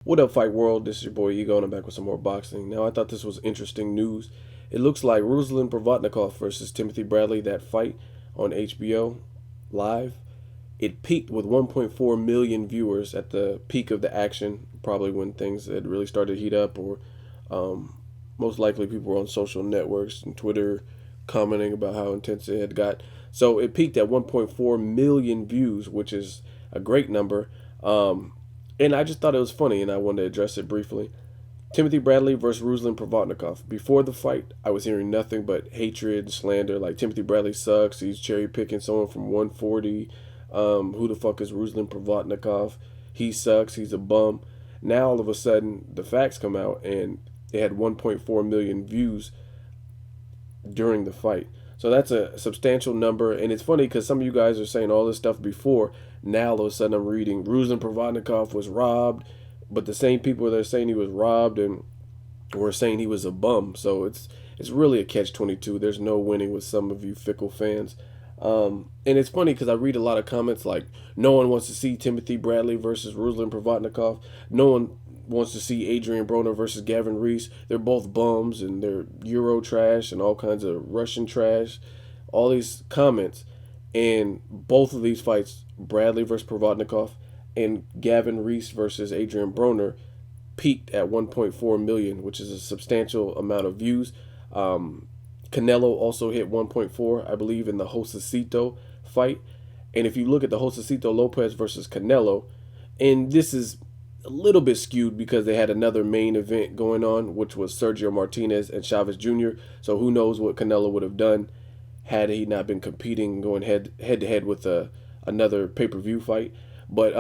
What up, Fight World? This is your boy Ego, and I'm back with some more boxing. Now, I thought this was interesting news. It looks like Ruslan Provodnikov versus Timothy Bradley, that fight on HBO Live, it peaked with 1.4 million viewers at the peak of the action, probably when things had really started to heat up, or most likely people were on social networks and Twitter commenting about how intense it had got. So it peaked at 1.4 million views, which is a great number. And I just thought it was funny, and I wanted to address it briefly. Timothy Bradley versus Ruslan Provodnikov. Before the fight, I was hearing nothing but hatred, slander. Like, Timothy Bradley sucks. He's cherry picking someone from 140. Who the fuck is Ruslan Provodnikov? He sucks. He's a bum. Now all of a sudden, the facts come out, and it had 1.4 million views during the fight. So that's a substantial number, and it's funny because some of you guys are saying all this stuff before. Now all of a sudden I'm reading Ruslan Provodnikov was robbed, but the same people that are saying he was robbed and were saying he was a bum. So it's really a catch-22. There's no winning with some of you fickle fans. And it's funny because I read a lot of comments like, no one wants to see Timothy Bradley versus Ruslan Provodnikov. No one wants to see Adrian Broner versus Gavin Reese. They're both bums and they're Euro trash and all kinds of Russian trash. All these comments. And both of these fights, Bradley versus Provodnikov and Gavin Reese versus Adrian Broner, peaked at 1.4 million, which is a substantial amount of views. Canelo also hit 1.4, I believe, in the Josecito fight. And if you look at the Josecito Lopez versus Canelo, and this is a little bit skewed because they had another main event going on, which was Sergio Martinez and Chavez Jr. So who knows what Canelo would have done had he not been competing, going head to head with another pay-per-view fight. But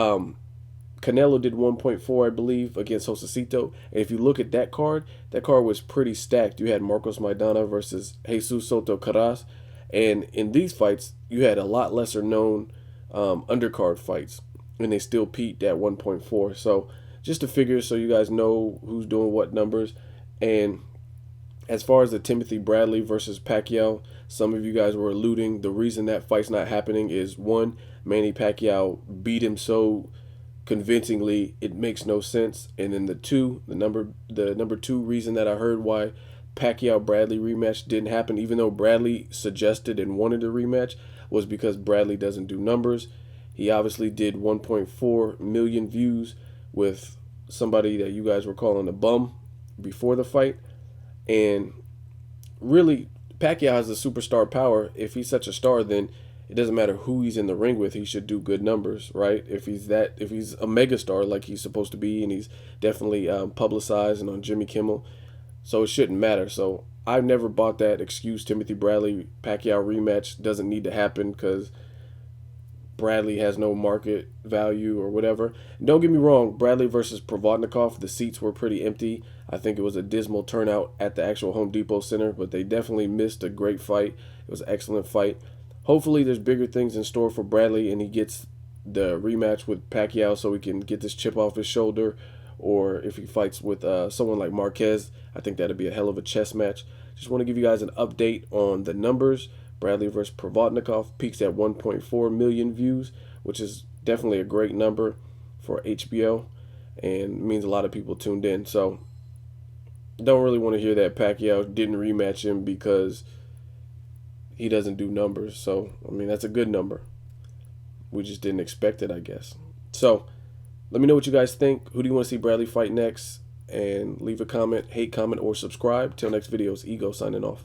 Canelo did 1.4, I believe, against Josecito. And if you look at that card was pretty stacked. You had Marcos Maidana versus Jesus Soto Caras. And in these fights, you had a lot lesser known undercard fights. And they still peaked at 1.4. So just to figure so you guys know who's doing what numbers. And as far as the Timothy Bradley versus Pacquiao, some of you guys were alluding, the reason that fight's not happening is, one, Manny Pacquiao beat him so convincingly it makes no sense. And then the number two reason that I heard why Pacquiao Bradley rematch didn't happen, even though Bradley suggested and wanted a rematch, was because Bradley doesn't do numbers. He obviously did 1.4 million views with somebody that you guys were calling a bum before the fight. And really, Pacquiao has the superstar power. If he's such a star, then it doesn't matter who he's in the ring with. He should do good numbers, right? If he's a megastar like he's supposed to be, and he's definitely publicized and on Jimmy Kimmel, so it shouldn't matter. So I've never bought that excuse. Timothy Bradley Pacquiao rematch doesn't need to happen because Bradley has no market value or whatever. And don't get me wrong, Bradley versus Provodnikov, the seats were pretty empty. I think it was a dismal turnout at the actual Home Depot Center, but they definitely missed a great fight. It was an excellent fight. Hopefully there's bigger things in store for Bradley and he gets the rematch with Pacquiao so he can get this chip off his shoulder. Or if he fights with someone like Marquez, I think that'd be a hell of a chess match. Just want to give you guys an update on the numbers. Bradley versus Provodnikov peaks at 1.4 million views, which is definitely a great number for HBO and means a lot of people tuned in. So don't really want to hear that Pacquiao didn't rematch him because he doesn't do numbers. So, I mean, that's a good number. We just didn't expect it, I guess. So, let me know what you guys think. Who do you want to see Bradley fight next? And leave a comment, hate comment, or subscribe. Till next videos, Ego signing off.